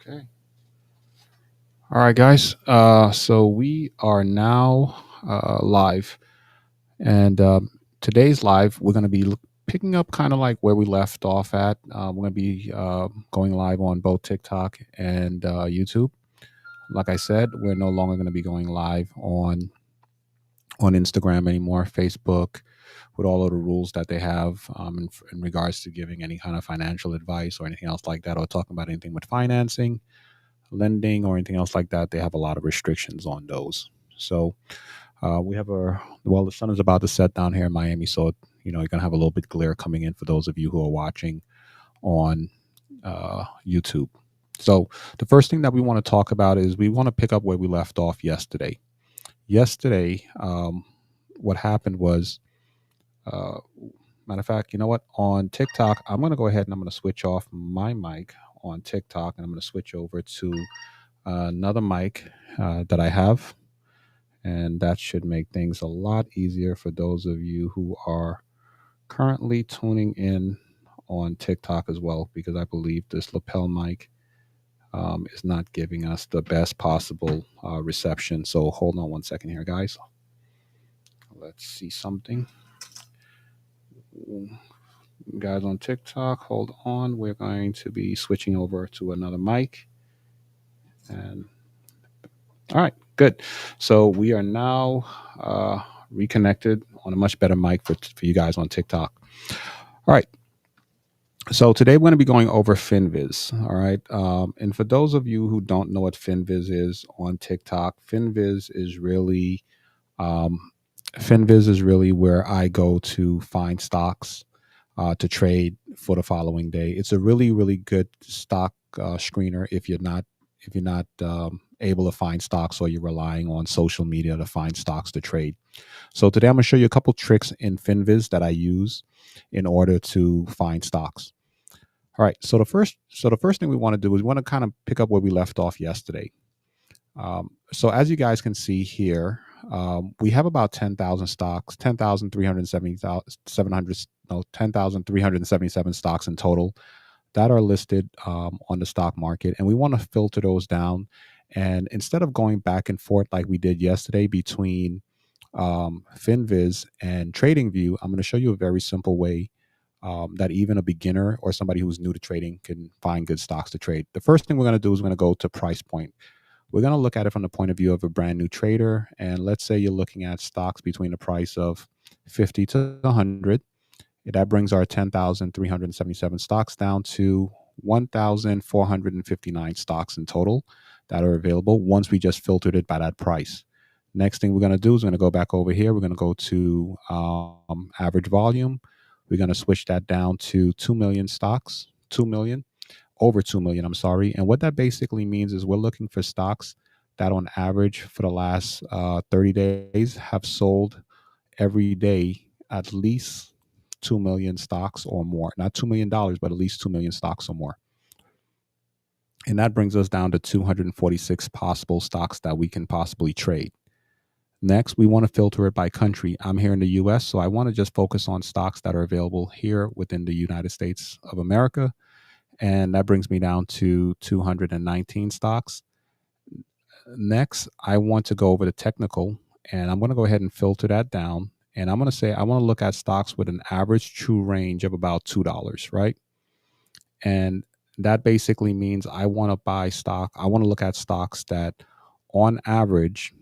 Okay. All right, guys. So we are now live, and today's live, we're going to be picking up kind of like where we left off at. We're going to be going live on both TikTok and YouTube. Like I said, we're no longer going to be going live on Instagram anymore, Facebook, with all of the rules that they have in regards to giving any kind of financial advice or anything else like that, or talking about anything with financing, lending, or anything else like that. They have a lot of restrictions on those. So we have the sun is about to set down here in Miami, so you're gonna have a little bit glare coming in for those of you who are watching on YouTube. So the first thing that we want to talk about is we want to pick up where we left off yesterday. Yesterday, what happened was, uh, matter of fact, you know what? On TikTok, I'm going to go ahead and I'm going to switch off my mic on TikTok, and I'm going to switch over to another mic that I have, and that should make things a lot easier for those of you who are currently tuning in on TikTok as well, because I believe this lapel mic is not giving us the best possible reception. So hold on one second here, guys. Let's see something. Guys on TikTok, hold on. We're going to be switching over to another mic. And all right, good. So we are now reconnected on a much better mic for you guys on TikTok. All right. So today we're going to be going over Finviz. All right. And for those of you who don't know what Finviz is on TikTok, um, Finviz is really where I go to find stocks to trade for the following day. It's a really, really good stock screener if you're not able to find stocks, or you're relying on social media to find stocks to trade. So today I'm going to show you a couple tricks in Finviz that I use in order to find stocks. All right. So the first thing we want to do is we want to kind of pick up where we left off yesterday. So as you guys can see here, we have about 10,000 stocks, 10,377 stocks in total that are listed on the stock market, and we want to filter those down. And instead of going back and forth like we did yesterday between Finviz and TradingView, I'm going to show you a very simple way that even a beginner or somebody who's new to trading can find good stocks to trade. The first thing we're going to do is we're going to go to price point. We're going to look at it from the point of view of a brand new trader. And let's say you're looking at stocks between the price of 50 to 100. That brings our 10,377 stocks down to 1,459 stocks in total that are available once we just filtered it by that price. Next thing we're going to do is we're going to go back over here. We're going to go to average volume. We're going to switch that down to 2 million stocks, 2 million, over 2 million, I'm sorry. And what that basically means is we're looking for stocks that on average for the last 30 days have sold every day at least 2 million stocks or more. Not $2 million, but at least 2 million stocks or more. And that brings us down to 246 possible stocks that we can possibly trade. Next, we want to filter it by country. I'm here in the US, so I want to just focus on stocks that are available here within the United States of America. And that brings me down to 219 stocks. Next, I want to go over the technical, and I'm going to go ahead and filter that down. And I'm going to say I want to look at stocks with an average true range of about $2, right? And that basically means I want to look at stocks that on average,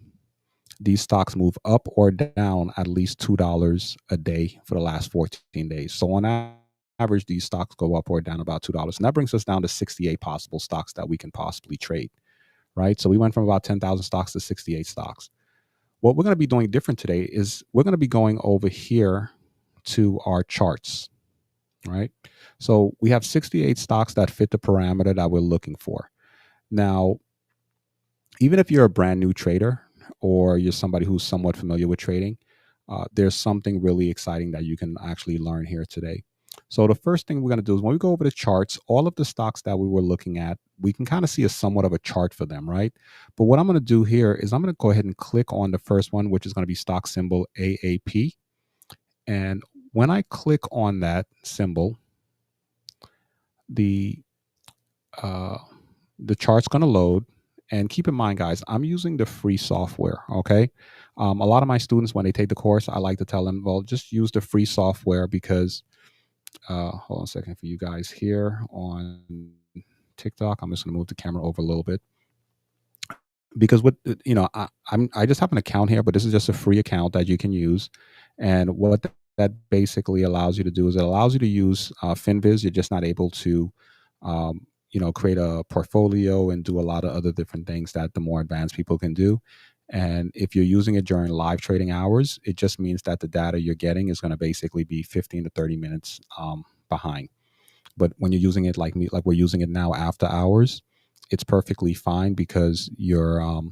these stocks move up or down at least $2 a day for the last 14 days. So on average, these stocks go up or down about $2. And that brings us down to 68 possible stocks that we can possibly trade, right? So we went from about 10,000 stocks to 68 stocks. What we're going to be doing different today is we're going to be going over here to our charts, right? So we have 68 stocks that fit the parameter that we're looking for. Now, even if you're a brand new trader or you're somebody who's somewhat familiar with trading, there's something really exciting that you can actually learn here today. So the first thing we're going to do is when we go over the charts, all of the stocks that we were looking at, we can kind of see a somewhat of a chart for them, right? But what I'm going to do here is I'm going to go ahead and click on the first one, which is going to be stock symbol AAP. And when I click on that symbol, the the chart's going to load. And keep in mind, guys, I'm using the free software. Okay. A lot of my students, when they take the course, I like to tell them, well, just use the free software because, hold on a second for you guys here on TikTok. I'm just going to move the camera over a little bit because I just have an account here, but this is just a free account that you can use. And what that basically allows you to do is it allows you to use Finviz. You're just not able to, create a portfolio and do a lot of other different things that the more advanced people can do. And if you're using it during live trading hours, it just means that the data you're getting is going to basically be 15 to 30 minutes behind. But when you're using it like me, like we're using it now after hours, it's perfectly fine because the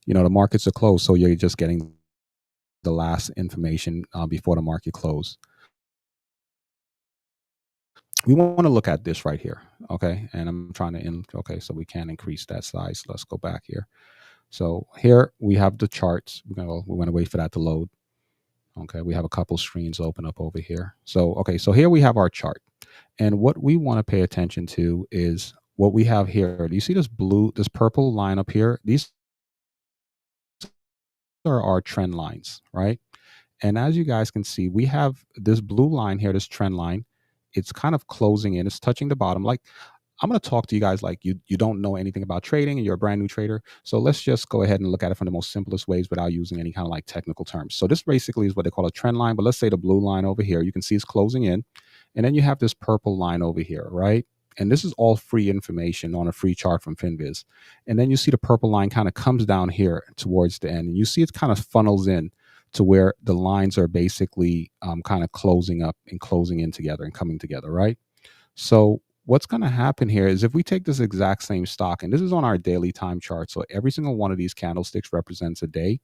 markets are closed, so you're just getting the last information before the market close. We want to look at this right here, okay? And I'm trying to okay, so we can increase that size. Let's go back here. So here we have the charts. We're going to wait for that to load. Okay, we have a couple screens open up over here. So okay, so here we have our chart, and what we want to pay attention to is what we have here. Do you see this purple line up here? These are our trend lines, right? And as you guys can see, we have this blue line here, this trend line. It's kind of closing in. It's touching the bottom. Like, I'm going to talk to you guys like you don't know anything about trading and you're a brand new trader. So let's just go ahead and look at it from the most simplest ways without using any kind of like technical terms. So this basically is what they call a trend line. But let's say the blue line over here, you can see it's closing in. And then you have this purple line over here, right? And this is all free information on a free chart from Finviz. And then you see the purple line kind of comes down here towards the end. And you see it kind of funnels in to where the lines are basically kind of closing up and closing in together and coming together, right? So what's going to happen here is if we take this exact same stock, and this is on our daily time chart, so every single one of these candlesticks represents a day.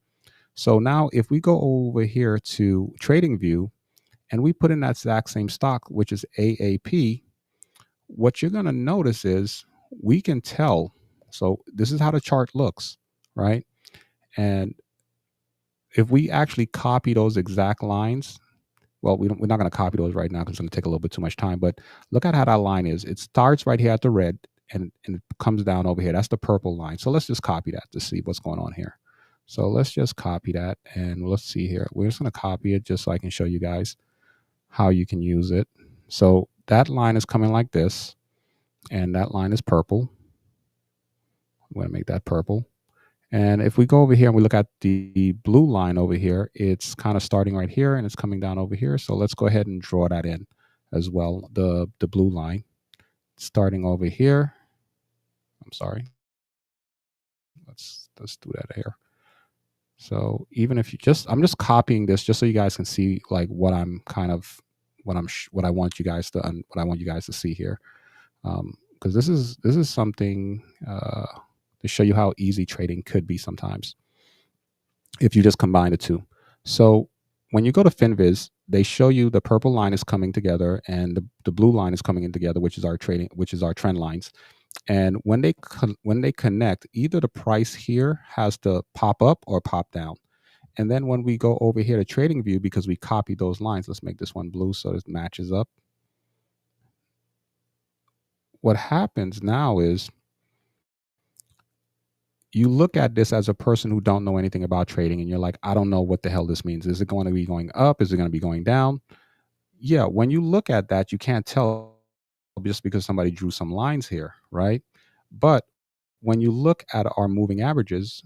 So now if we go over here to Trading View and we put in that exact same stock, which is AAP, what you're going to notice is we can tell. So this is how the chart looks, right? And if we actually copy those exact lines, well, we're not going to copy those right now because it's going to take a little bit too much time. But look at how that line is. It starts right here at the red and it comes down over here. That's the purple line. So let's just copy that to see what's going on here. So let's just copy that and let's see here. We're just going to copy it just so I can show you guys how you can use it. So that line is coming like this and that line is purple. I'm going to make that purple. And if we go over here and we look at the blue line over here, it's kind of starting right here and it's coming down over here. So let's go ahead and draw that in as well. The blue line starting over here. I'm sorry. Let's do that here. So even if I'm just copying this just so you guys can see like what I want you guys to see here. Because this is something to show you how easy trading could be sometimes if you just combine the two. So when you go to Finviz, they show you the purple line is coming together and the blue line is coming in together, which is our trend lines. And when they connect, either the price here has to pop up or pop down. And then when we go over here to Trading View, because we copied those lines, let's make this one blue so it matches up. What happens now is you look at this as a person who don't know anything about trading and you're like, I don't know what the hell this means. Is it going to be going up? Is it going to be going down? Yeah, when you look at that, you can't tell just because somebody drew some lines here, right? But when you look at our moving averages,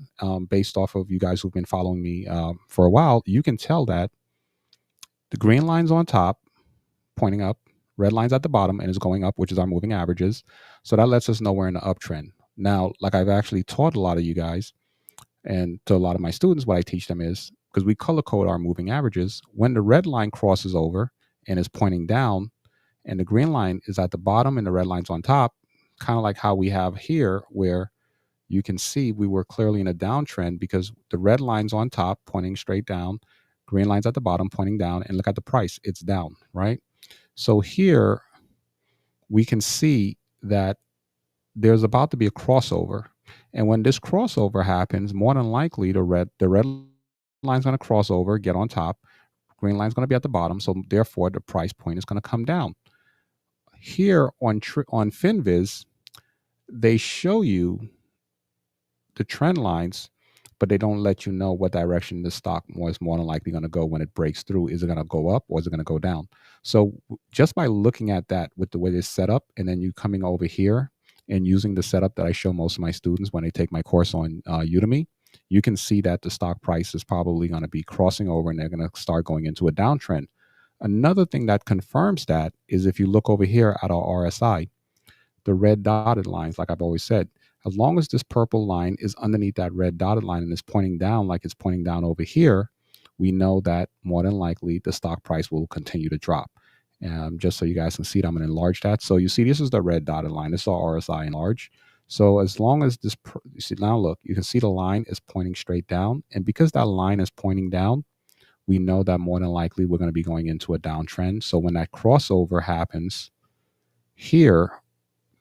based off of you guys who've been following me for a while, you can tell that the green line's on top, pointing up, red line's at the bottom, and is going up, which is our moving averages. So that lets us know we're in the uptrend. Now, like I've actually taught a lot of you guys and to a lot of my students, what I teach them is, because we color code our moving averages, when the red line crosses over and is pointing down and the green line is at the bottom and the red line's on top, kind of like how we have here where you can see we were clearly in a downtrend because the red line's on top pointing straight down, green line's at the bottom pointing down, and look at the price, it's down, right? So here we can see that there's about to be a crossover. And when this crossover happens, more than likely the red line's going to cross over, get on top, green line's going to be at the bottom. So therefore the price point is going to come down. Here on Finviz, they show you the trend lines, but they don't let you know what direction the stock is more than likely going to go when it breaks through. Is it going to go up or is it going to go down? So just by looking at that with the way it's set up, and then you coming over here and using the setup that I show most of my students when they take my course on Udemy, you can see that the stock price is probably going to be crossing over and they're going to start going into a downtrend. Another thing that confirms that is if you look over here at our RSI, the red dotted lines, like I've always said, as long as this purple line is underneath that red dotted line and is pointing down like it's pointing down over here, we know that more than likely the stock price will continue to drop. Just so you guys can see it, I'm going to enlarge that. So you see, this is the red dotted line. This is our RSI enlarged. So as long as this, you see now, look, you can see the line is pointing straight down. And because that line is pointing down, we know that more than likely we're going to be going into a downtrend. So when that crossover happens here,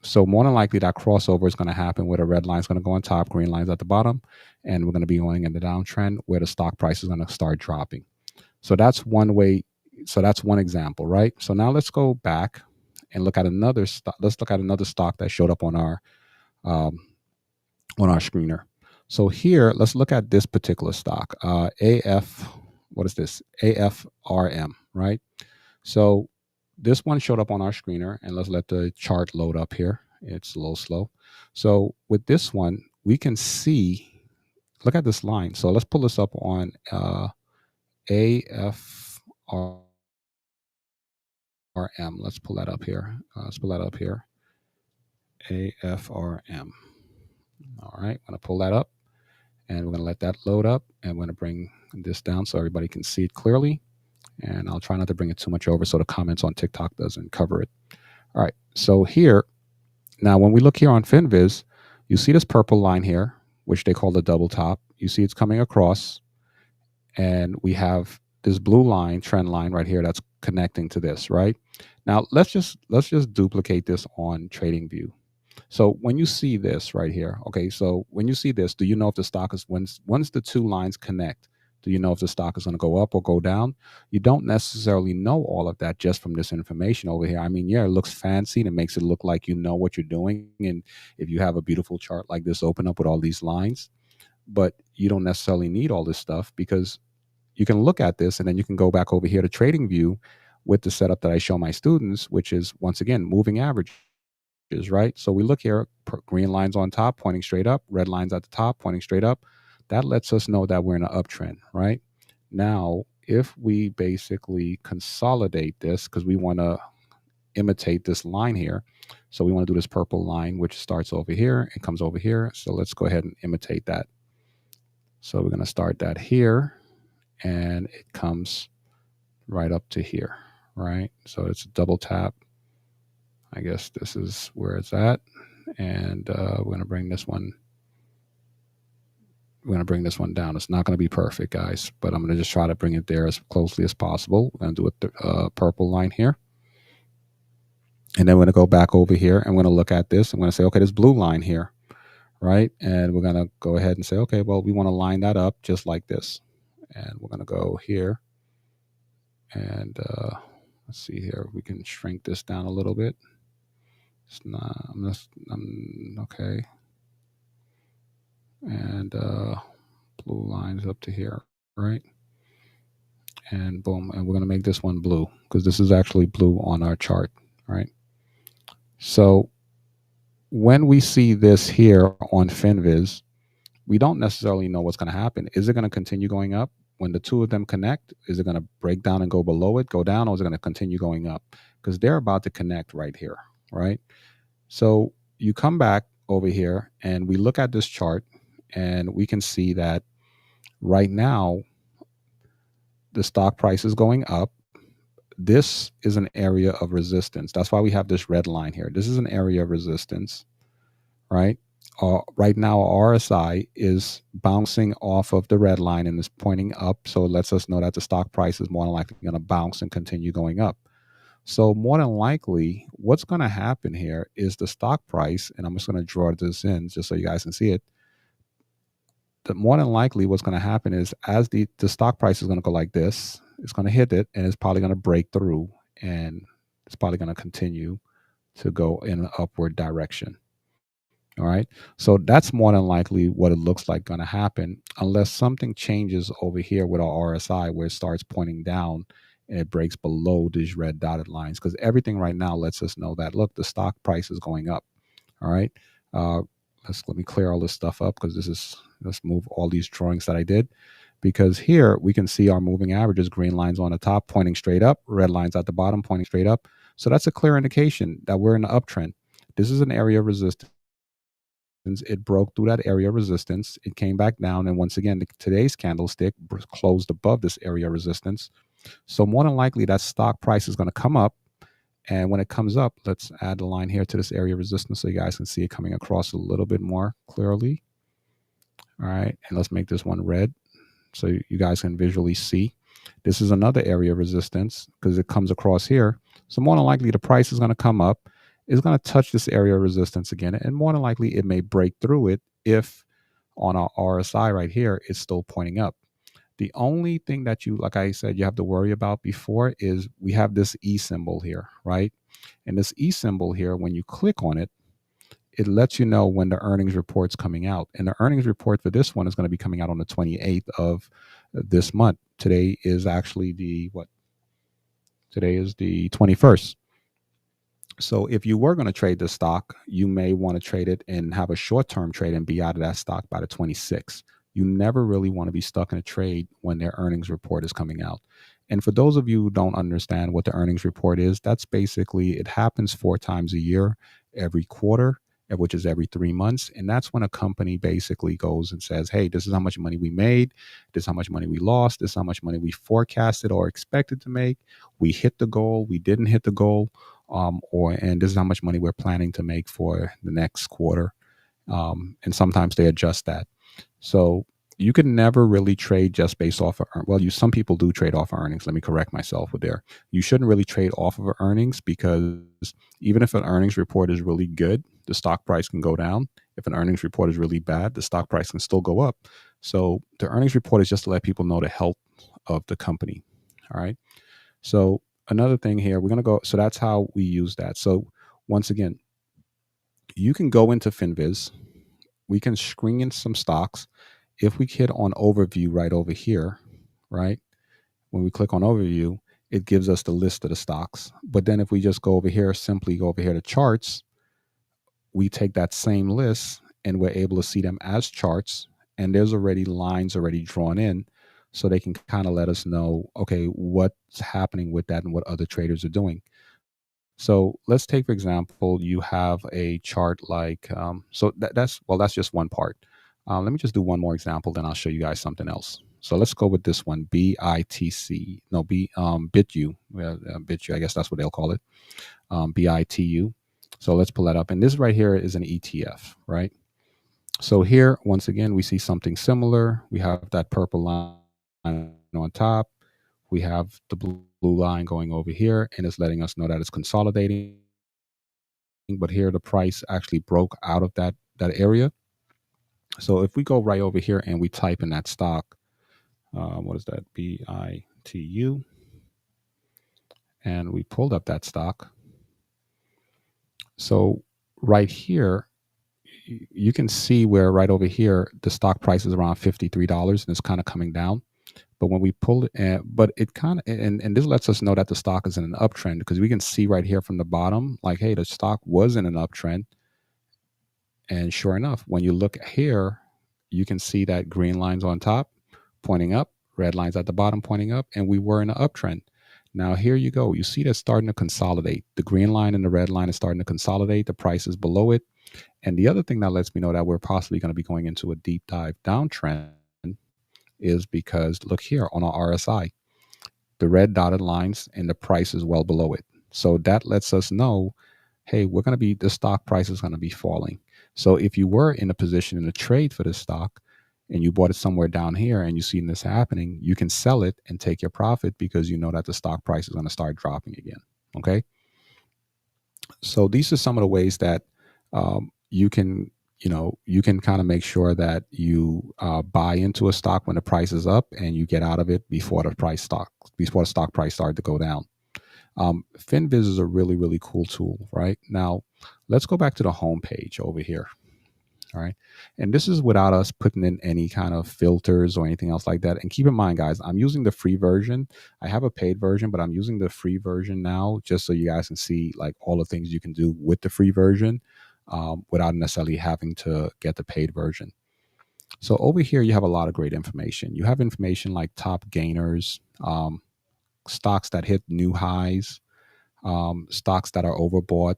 so more than likely that crossover is going to happen where the red line is going to go on top, green lines at the bottom, and we're going to be going in the downtrend where the stock price is going to start dropping. So that's one way. So that's one example, right? So now let's go back and look at another stock. Let's look at another stock that showed up on our screener. So here, let's look at this particular stock, what is this? AFRM, right? So this one showed up on our screener, and let's let the chart load up here. It's a little slow. So with this one, we can see, look at this line. So let's pull this up on AFRM. Let's pull that up here. AFRM. All right, I'm going to pull that up, and we're going to let that load up, and we're going to bring this down so everybody can see it clearly. And I'll try not to bring it too much over so the comments on TikTok doesn't cover it. All right, so here, now when we look here on Finviz, you see this purple line here, which they call the double top. You see it's coming across, and we have this blue line, trend line right here that's connecting to this, right? Now let's just duplicate this on TradingView. So when you see this right here, okay, so when you see this, do you know if the stock is, once the two lines connect, do you know if the stock is going to go up or go down? You don't necessarily know all of that just from this information over here. I mean, yeah, it looks fancy and it makes it look like you know what you're doing. And if you have a beautiful chart like this open up with all these lines, but you don't necessarily need all this stuff, because you can look at this and then you can go back over here to TradingView with the setup that I show my students, which is, once again, moving averages, right? So we look here, green lines on top pointing straight up, red lines at the top pointing straight up. That lets us know that we're in an uptrend, right? Now, if we basically consolidate this, because we want to imitate this line here, so we want to do this purple line, which starts over here and comes over here. So let's go ahead and imitate that. So we're going to start that here, and it comes right up to here, right? So it's a double tap. I guess this is where it's at. And we're going to bring this one. We're going to bring this one down. It's not going to be perfect, guys, but I'm going to just try to bring it there as closely as possible. We're going to do a purple line here. And then we're going to go back over here and we're going to look at this. I'm going to say, okay, this blue line here, right? And we're going to go ahead and say, okay, well, we want to line that up just like this. And we're going to go here. And let's see here. We can shrink this down a little bit. It's not, okay. And blue lines up to here, right? And boom, and we're going to make this one blue because this is actually blue on our chart, right? So when we see this here on Finviz, we don't necessarily know what's going to happen. Is it going to continue going up? When the two of them connect, is it going to break down and go below it, go down, or is it going to continue going up? Because they're about to connect right here, right? So you come back over here and we look at this chart and we can see that right now the stock price is going up. This is an area of resistance. That's why we have this red line here. This is an area of resistance, right? Right now, RSI is bouncing off of the red line and is pointing up. So it lets us know that the stock price is more than likely going to bounce and continue going up. So more than likely, what's going to happen here is the stock price, and I'm just going to draw this in just so you guys can see it. That more than likely what's going to happen is as the stock price is going to go like this, it's going to hit it and it's probably going to break through and it's probably going to continue to go in an upward direction. All right. So that's more than likely what it looks like going to happen, unless something changes over here with our RSI where it starts pointing down and it breaks below these red dotted lines. Because everything right now lets us know that, look, the stock price is going up. All right. Uh, let me clear all this stuff up because let's move all these drawings that I did. Because here we can see our moving averages, green lines on the top pointing straight up, red lines at the bottom pointing straight up. So that's a clear indication that we're in an uptrend. This is an area of resistance. It broke through that area of resistance. It came back down. And once again, today's candlestick closed above this area of resistance. So more than likely that stock price is going to come up. And when it comes up, let's add a line here to this area of resistance so you guys can see it coming across a little bit more clearly. All right. And let's make this one red so you guys can visually see. This is another area of resistance because it comes across here. So more than likely the price is going to come up. It's going to touch this area of resistance again. And more than likely it may break through it if on our RSI right here, it's still pointing up. The only thing that you, like I said, you have to worry about before is we have this E symbol here, right? And this E symbol here, when you click on it, it lets you know when the earnings report's coming out. And the earnings report for this one is going to be coming out on the 28th of this month. Today is actually Today is the 21st. So if you were going to trade this stock, you may want to trade it and have a short-term trade and be out of that stock by the 26th. You never really want to be stuck in a trade when their earnings report is coming out. And for those of you who don't understand what the earnings report is, that's basically, it happens 4 times a year, every quarter, which is every 3 months. And that's when a company basically goes and says, hey, this is how much money we made. This is how much money we lost. This is how much money we forecasted or expected to make. We hit the goal. We didn't hit the goal. And this is how much money we're planning to make for the next quarter. And sometimes they adjust that. So you can never really trade just based off of, some people do trade off of earnings. Let me correct myself with there. You shouldn't really trade off of earnings because even if an earnings report is really good, the stock price can go down. If an earnings report is really bad, the stock price can still go up. So the earnings report is just to let people know the health of the company. All right. So another thing here, we're going to go. So that's how we use that. So once again, you can go into Finviz. We can screen in some stocks. If we hit on overview right over here, right? When we click on overview, it gives us the list of the stocks. But then if we just go over here, simply go over here to charts, we take that same list and we're able to see them as charts. And there's already lines already drawn in. So they can kind of let us know, okay, what's happening with that and what other traders are doing. So let's take, for example, you have a chart like, that's just one part. Let me just do one more example, then I'll show you guys something else. So let's go with this one, BITU. BITU, I guess that's what they'll call it, BITU. So let's pull that up. And this right here is an ETF, right? So here, once again, we see something similar. We have that purple line on top. We have the blue line going over here, and it's letting us know that it's consolidating. But here, the price actually broke out of that area. So if we go right over here and we type in that stock, what is that? BITU. And we pulled up that stock. So right here, you can see where right over here, the stock price is around $53 and it's kind of coming down. But when we pull it, but it kind of, and this lets us know that the stock is in an uptrend because we can see right here from the bottom, like, hey, the stock was in an uptrend. And sure enough, when you look here, you can see that green lines on top pointing up, red lines at the bottom pointing up, and we were in an uptrend. Now, here you go. You see that starting to consolidate. The green line and the red line is starting to consolidate. The price is below it. And the other thing that lets me know that we're possibly going to be going into a deep dive downtrend is because look here on our RSI, the red dotted lines and the price is well below it. So that lets us know, hey, the stock price is going to be falling. So if you were in a position in a trade for this stock and you bought it somewhere down here and you seen this happening, you can sell it and take your profit because you know that the stock price is going to start dropping again. Okay. So these are some of the ways that you can kind of make sure that you buy into a stock when the price is up and you get out of it before the stock price started to go down. Finviz is a really, really cool tool, right? Now, let's go back to the home page over here. All right. And this is without us putting in any kind of filters or anything else like that. And keep in mind, guys, I'm using the free version. I have a paid version, but I'm using the free version now just so you guys can see like all the things you can do with the free version without necessarily having to get the paid version. So over here, you have a lot of great information. You have information like top gainers, stocks that hit new highs, stocks that are overbought,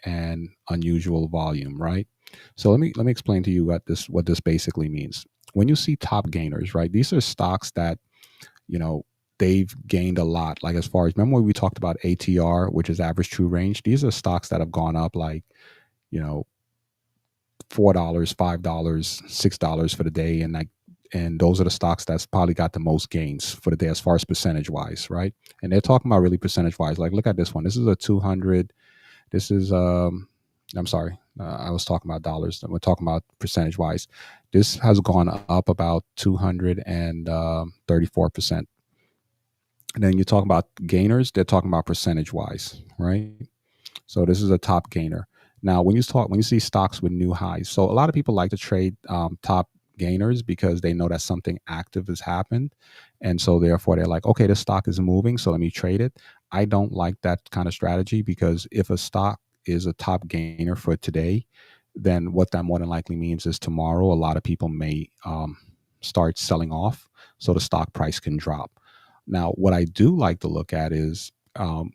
and unusual volume, right? So let me explain to you what this basically means. When you see top gainers, right? These are stocks that, you know, they've gained a lot. Like as far as, remember when we talked about ATR, which is average true range, these are stocks that have gone up like, you know, $4, $5, $6 for the day, and those are the stocks that's probably got the most gains for the day as far as percentage wise, right? And they're talking about really percentage wise. Like look at this one. This is a 200. This is I'm sorry, I was talking about dollars. We're talking about percentage wise. This has gone up about 234%. And then you talk about gainers, they're talking about percentage wise, right? So this is a top gainer. Now, when you see stocks with new highs, so a lot of people like to trade top gainers because they know that something active has happened, and so therefore they're like, okay, this stock is moving, so let me trade it. I don't like that kind of strategy because if a stock is a top gainer for today, then what that more than likely means is tomorrow a lot of people may start selling off, so the stock price can drop. Now, what I do like to look at is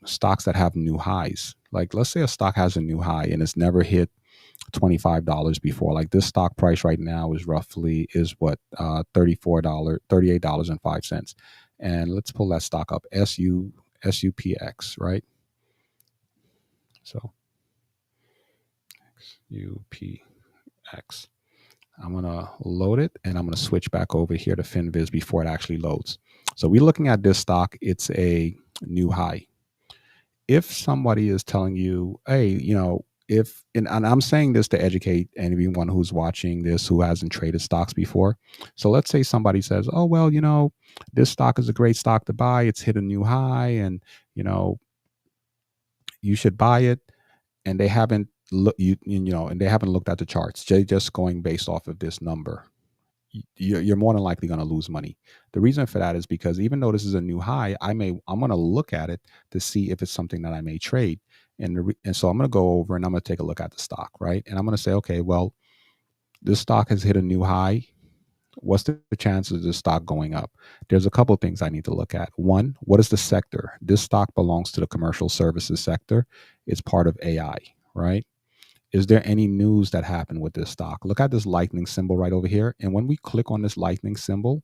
stocks that have new highs. Like, let's say a stock has a new high and it's never hit $25 before. Like this stock price right now is what $38.05. And let's pull that stock up. SUPX, right? So SUPX. I'm gonna load it and I'm gonna switch back over here to Finviz before it actually loads. So we're looking at this stock. It's a new high. If somebody is telling you, hey, you know, and I'm saying this to educate anyone who's watching this who hasn't traded stocks before. So let's say somebody says, oh, well, you know, this stock is a great stock to buy. It's hit a new high and, you know, you should buy it. And they haven't and they haven't looked at the charts. They're just going based off of this number. You're more than likely going to lose money. The reason for that is because even though this is a new high, I'm going to look at it to see if it's something that I may trade, and so I'm going to go over and I'm going to take a look at the stock, right? And I'm going to say, okay, well, this stock has hit a new high. What's the chances of this stock going up? There's a couple of things I need to look at. One, what is the sector? This stock belongs to the commercial services sector. It's part of AI, right? Is there any news that happened with this stock? Look at this lightning symbol right over here. And when we click on this lightning symbol,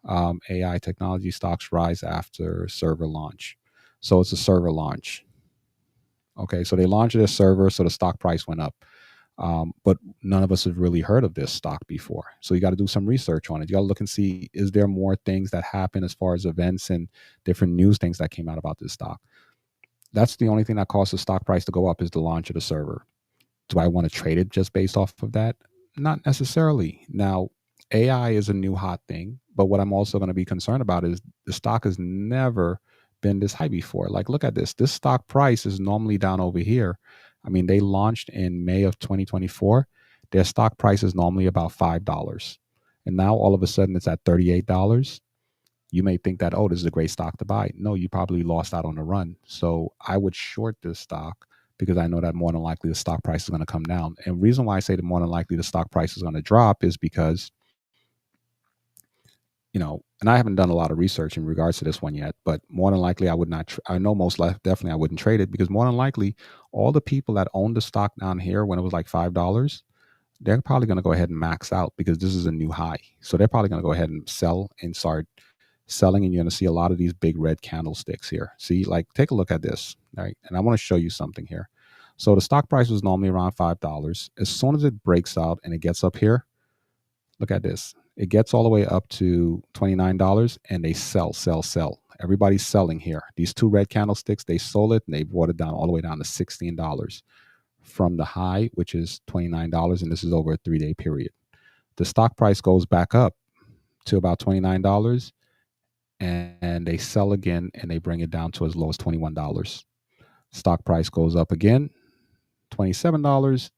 AI technology stocks rise after server launch. So it's a server launch. Okay, so they launched their server, so the stock price went up. But none of us have really heard of this stock before. So you got to do some research on it. You got to look and see, is there more things that happen as far as events and different news things that came out about this stock? That's the only thing that caused the stock price to go up is the launch of the server. Do I want to trade it just based off of that? Not necessarily. Now, AI is a new hot thing, but what I'm also going to be concerned about is the stock has never been this high before. Like, look at this. This stock price is normally down over here. I mean, they launched in May of 2024. Their stock price is normally about $5. And now all of a sudden it's at $38. You may think that, oh, this is a great stock to buy. No, you probably lost out on the run. So I would short this stock because I know that more than likely the stock price is going to come down. And the reason why I say that more than likely the stock price is going to drop is because, you know, and I haven't done a lot of research in regards to this one yet, but more than likely I would not, I know definitely I wouldn't trade it because more than likely all the people that own the stock down here when it was like $5, they're probably going to go ahead and max out because this is a new high. So they're probably going to go ahead and sell and start selling, and you're going to see a lot of these big red candlesticks here. See, like, take a look at this, right? And I want to show you something here. So the stock price was normally around $5. As soon as it breaks out and it gets up here, look at this. It gets all the way up to $29 and they sell. Everybody's selling here. These two red candlesticks, they sold it and they brought it down all the way down to $16 from the high, which is $29. And this is over a 3-day period. The stock price goes back up to about $29 and they sell again and they bring it down to as low as $21. Stock price goes up again, $27,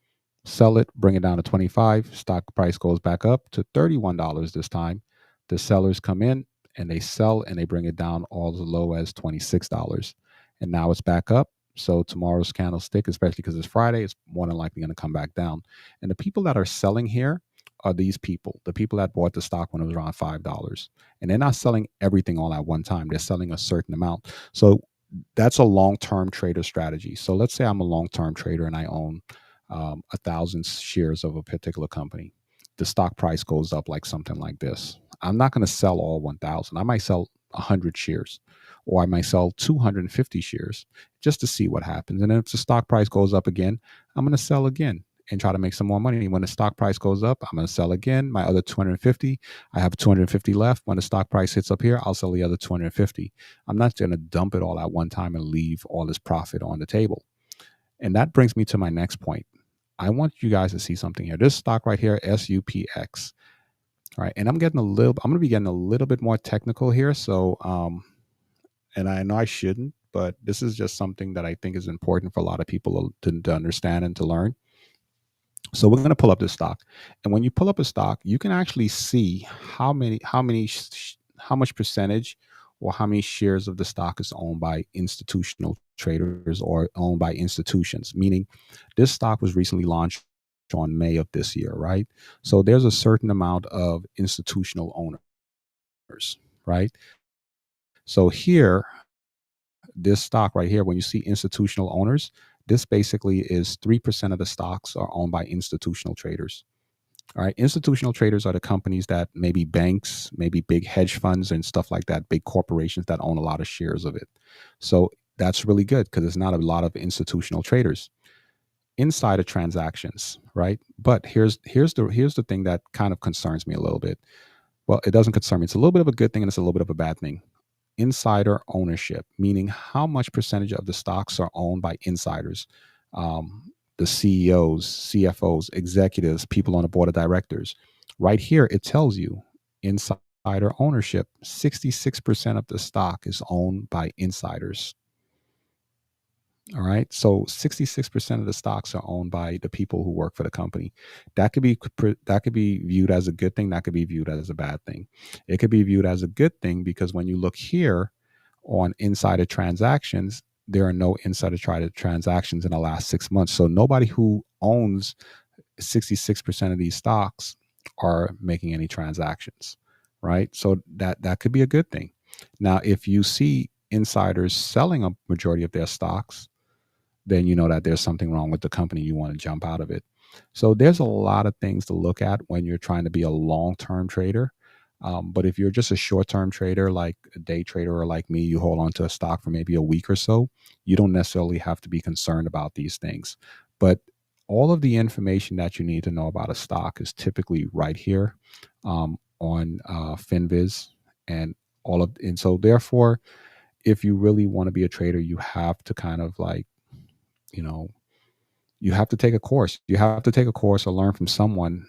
Sell it, bring it down to 25. Stock price goes back up to $31 this time. The sellers come in and they sell and they bring it down all as low as $26. And now it's back up. So tomorrow's candlestick, especially because it's Friday, it's more than likely going to come back down. And the people that are selling here are these people, the people that bought the stock when it was around $5. And they're not selling everything all at one time. They're selling a certain amount. So that's a long-term trader strategy. So let's say I'm a long-term trader and I own 1,000 shares of a particular company. The stock price goes up like something like this. I'm not going to sell all 1,000. I might sell 100 shares, or I might sell 250 shares just to see what happens. And then if the stock price goes up again, I'm going to sell again and try to make some more money. When the stock price goes up, I'm going to sell again. My other 250, I have 250 left. When the stock price hits up here, I'll sell the other 250. I'm not going to dump it all at one time and leave all this profit on the table. And that brings me to my next point. I want you guys to see something here. This stock right here, SUPX. All right. And I'm going to be getting a little bit more technical here. So, and I know I shouldn't, but this is just something that I think is important for a lot of people to understand and to learn. So we're going to pull up this stock. And when you pull up a stock, you can actually see how much percentage or how many shares of the stock is owned by institutional traders or owned by institutions, meaning this stock was recently launched on May of this year, right? So there's a certain amount of institutional owners, right? So here, this stock right here, when you see institutional owners, this basically is 3% of the stocks are owned by institutional traders. All right. Institutional traders are the companies that maybe banks, maybe big hedge funds and stuff like that, big corporations that own a lot of shares of it. So that's really good because there's not a lot of institutional traders. Insider transactions, right? But here's the thing that kind of concerns me a little bit. Well, it doesn't concern me. It's a little bit of a good thing and it's a little bit of a bad thing. Insider ownership, meaning how much percentage of the stocks are owned by insiders, the CEOs, CFOs, executives, people on the board of directors. Right here, it tells you insider ownership. 66% of the stock is owned by insiders. All right. So 66% of the stocks are owned by the people who work for the company. That could be viewed as a good thing. That could be viewed as a bad thing. It could be viewed as a good thing because when you look here on insider transactions, there are no insider transactions in the last 6 months. So nobody who owns 66% of these stocks are making any transactions, right? So that could be a good thing. Now, if you see insiders selling a majority of their stocks, then you know that there's something wrong with the company. You want to jump out of it. So there's a lot of things to look at when you're trying to be a long-term trader. But if you're just a short-term trader, like a day trader or like me, you hold on to a stock for maybe a week or so, you don't necessarily have to be concerned about these things. But all of the information that you need to know about a stock is typically right here on Finviz and so therefore, if you really want to be a trader, you have to kind of like, you know, you have to take a course. You have to take a course or learn from someone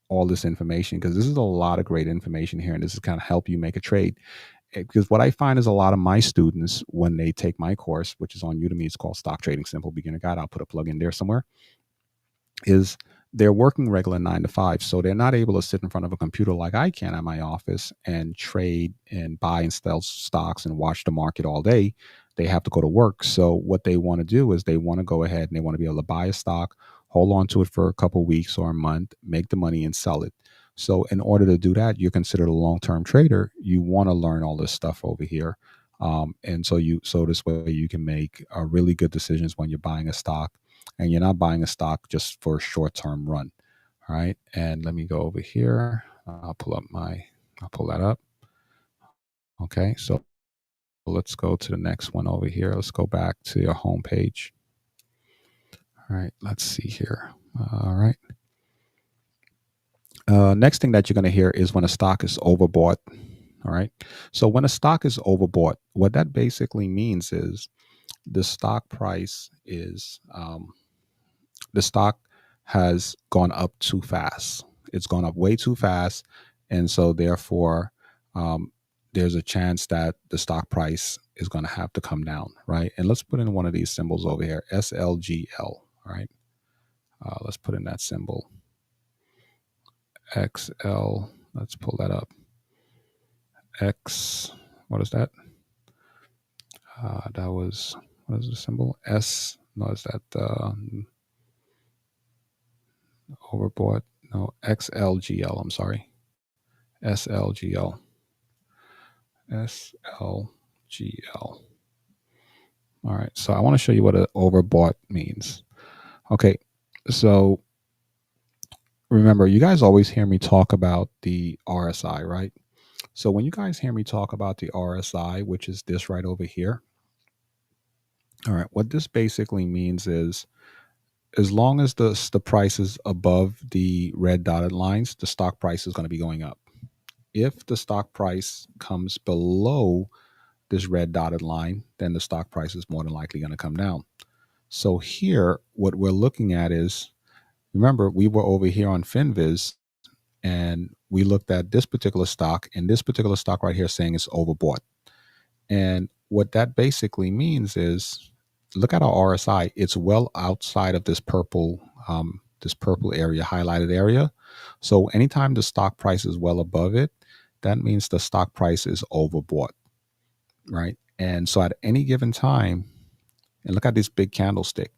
all this information because this is a lot of great information here and this is kind of help you make a trade. Because what I find is a lot of my students, when they take my course, which is on Udemy, it's called Stock Trading Simple Beginner Guide. I'll put a plug in there somewhere, is they're working regular 9 to 5. So they're not able to sit in front of a computer like I can at my office and trade and buy and sell stocks and watch the market all day. They have to go to work. So what they want to do is they want to go ahead and they want to be able to buy a stock, hold on to it for a couple of weeks or a month, make the money and sell it. So in order to do that, you're considered a long-term trader. You want to learn all this stuff over here. And so this way you can make really good decisions when you're buying a stock and you're not buying a stock just for a short-term run. All right. And let me go over here. I'll pull that up. Okay. So let's go to the next one over here. Let's go back to your home page. All right. Let's see here. All right. Next thing that you're going to hear is when a stock is overbought. All right. So when a stock is overbought, what that basically means is the stock price is the stock has gone up too fast. It's gone up way too fast. And so therefore, there's a chance that the stock price is going to have to come down, right? And let's put in one of these symbols over here, SLGL, all right? Let's put in that symbol. XL. Let's pull that up. X. What is that? That was, what is the symbol? S. No, is that overbought? No, XLGL. I'm sorry. SLGL. SLGL. All right. So I want to show you what an overbought means. Okay. So remember, you guys always hear me talk about the RSI, right? So when you guys hear me talk about the RSI, which is this right over here, all right, what this basically means is as long as the price is above the red dotted lines, the stock price is going to be going up. If the stock price comes below this red dotted line, then the stock price is more than likely going to come down. So here, what we're looking at is, remember, we were over here on Finviz and we looked at this particular stock, and this particular stock right here saying it's overbought. And what that basically means is, look at our RSI. It's well outside of this purple area, highlighted area. So anytime the stock price is well above it, that means the stock price is overbought, right? And so at any given time, and look at this big candlestick.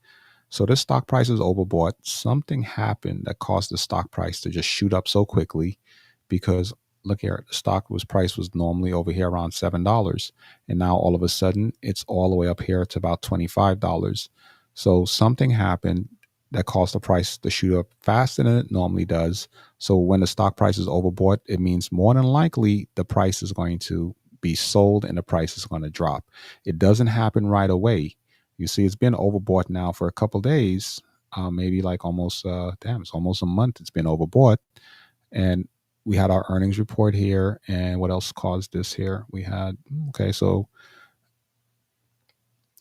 So this stock price is overbought. Something happened that caused the stock price to just shoot up so quickly, because look here, the price was normally over here around $7, and now all of a sudden it's all the way up here to about $25. So something happened that caused the price to shoot up faster than it normally does. So when the stock price is overbought, it means more than likely the price is going to be sold and the price is going to drop. It doesn't happen right away. You see, it's been overbought now for a couple days, maybe like almost, it's almost a month it's been overbought. And we had our earnings report here. And what else caused this here? We had, okay, so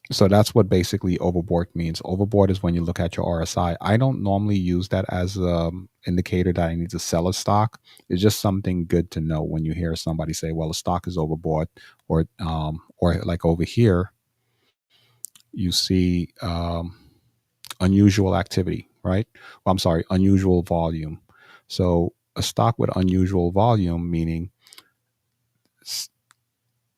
that's what basically overbought means. Overbought is when you look at your RSI. I don't normally use that as an indicator that I need to sell a stock. It's just something good to know when you hear somebody say, well, a stock is overbought, or like over here, you see unusual activity, right? Well, I'm sorry, unusual volume. So a stock with unusual volume, meaning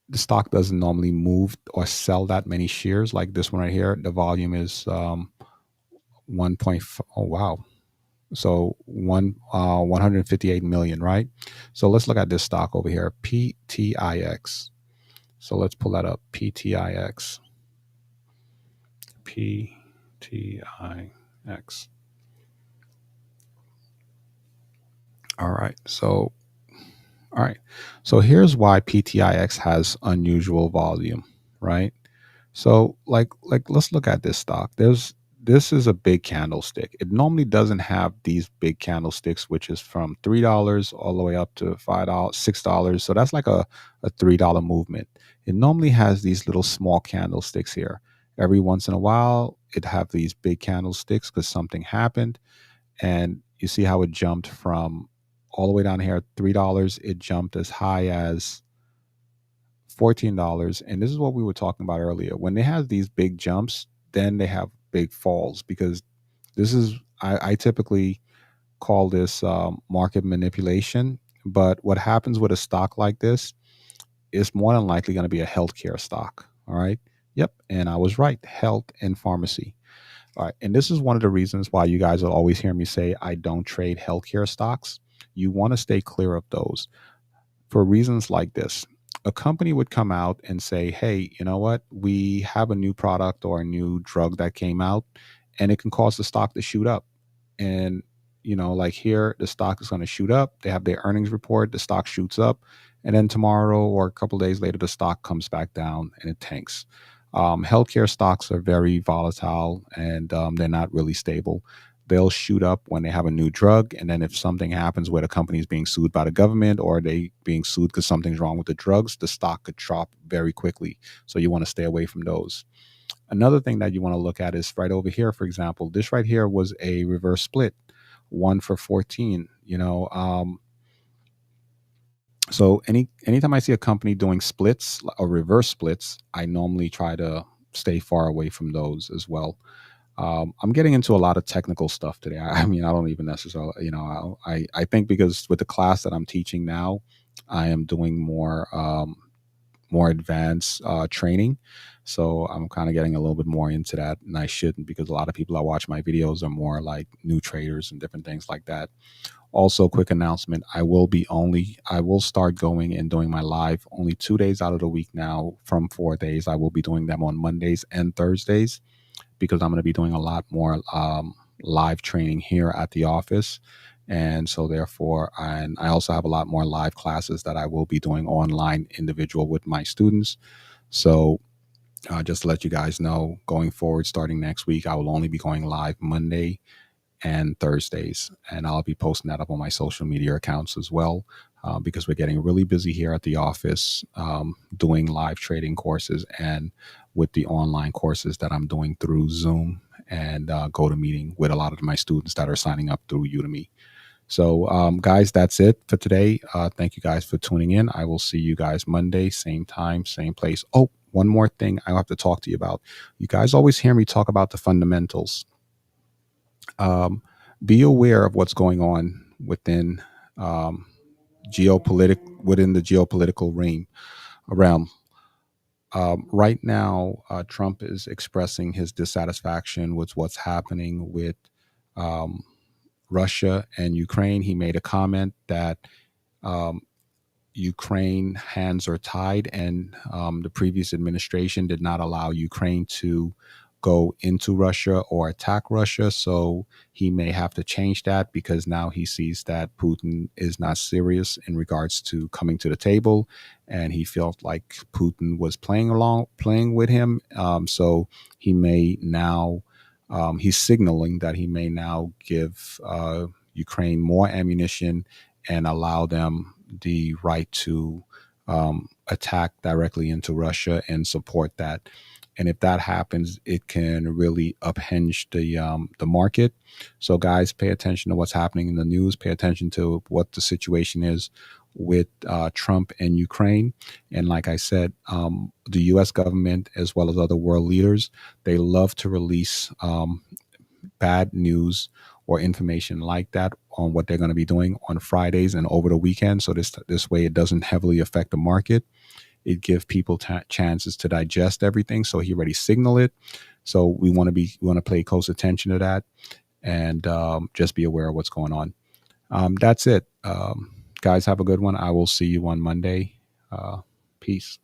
the stock doesn't normally move or sell that many shares like this one right here. The volume is 1.5. Oh, wow. So 158 million, right? So let's look at this stock over here, PTIX. So let's pull that up, PTIX. PTIX. All right. So here's why PTIX has unusual volume, right? So like let's look at this stock. This is a big candlestick. It normally doesn't have these big candlesticks, which is from $3 all the way up to $5, $6. So that's like a $3 movement. It normally has these little small candlesticks here. Every once in a while, it have these big candlesticks because something happened. And you see how it jumped from all the way down here at $3. It jumped as high as $14. And this is what we were talking about earlier. When they have these big jumps, then they have big falls, because this is, I typically call this market manipulation. But what happens with a stock like this is more than likely going to be a healthcare stock. All right. Yep. And I was right. Health and pharmacy. All right. And this is one of the reasons why you guys will always hear me say I don't trade healthcare stocks. You want to stay clear of those for reasons like this. A company would come out and say, hey, you know what? We have a new product or a new drug that came out, and it can cause the stock to shoot up. And, like here, the stock is going to shoot up. They have their earnings report, the stock shoots up. And then tomorrow or a couple of days later, the stock comes back down and it tanks. Healthcare stocks are very volatile, and they're not really stable. They'll shoot up when they have a new drug, and then if something happens where the company is being sued by the government, or they being sued because something's wrong with the drugs, the stock could drop very quickly. So you want to stay away from those. Another thing that you want to look at is right over here. For example, this right here was a reverse split, 1 for 14. So anytime I see a company doing splits or reverse splits, I normally try to stay far away from those as well. I'm getting into a lot of technical stuff today. I mean, I don't even necessarily, you know, I think because with the class that I'm teaching now, I am doing more advanced training. So I'm kind of getting a little bit more into that, and I shouldn't, because a lot of people that watch my videos are more like new traders and different things like that. Also, quick announcement: I will start going and doing my live only 2 days out of the week now from 4 days. I will be doing them on Mondays and Thursdays, because I'm going to be doing a lot more live training here at the office. And so therefore, and I also have a lot more live classes that I will be doing online individual with my students. So just to let you guys know, going forward, starting next week, I will only be going live Monday and Thursdays, and I'll be posting that up on my social media accounts as well, because we're getting really busy here at the office, doing live trading courses and with the online courses that I'm doing through Zoom and GoToMeeting with a lot of my students that are signing up through Udemy. So, guys, that's it for today. Thank you guys for tuning in. I will see you guys Monday, same time, same place. Oh, one more thing I have to talk to you about. You guys always hear me talk about the fundamentals. Be aware of what's going on within um, within the geopolitical realm. Right now, Trump is expressing his dissatisfaction with what's happening with um, Russia and Ukraine. He made a comment that um, Ukraine hands are tied, and the previous administration did not allow Ukraine to go into Russia or attack Russia. So he may have to change that, because now he sees that Putin is not serious in regards to coming to the table, and he felt like Putin was playing with him. So he may now. He's signaling that he may now give Ukraine more ammunition and allow them the right to attack directly into Russia and support that. And if that happens, it can really uphinge the market. So, guys, pay attention to what's happening in the news. Pay attention to what the situation is with Trump and Ukraine. And like I said, the U.S. government, as well as other world leaders, they love to release bad news or information like that on what they're going to be doing on Fridays and over the weekend. So this way it doesn't heavily affect the market. It gives people chances to digest everything. So he already signaled it. So we want to pay close attention to that, and just be aware of what's going on. That's it. Guys, have a good one. I will see you on Monday. Peace.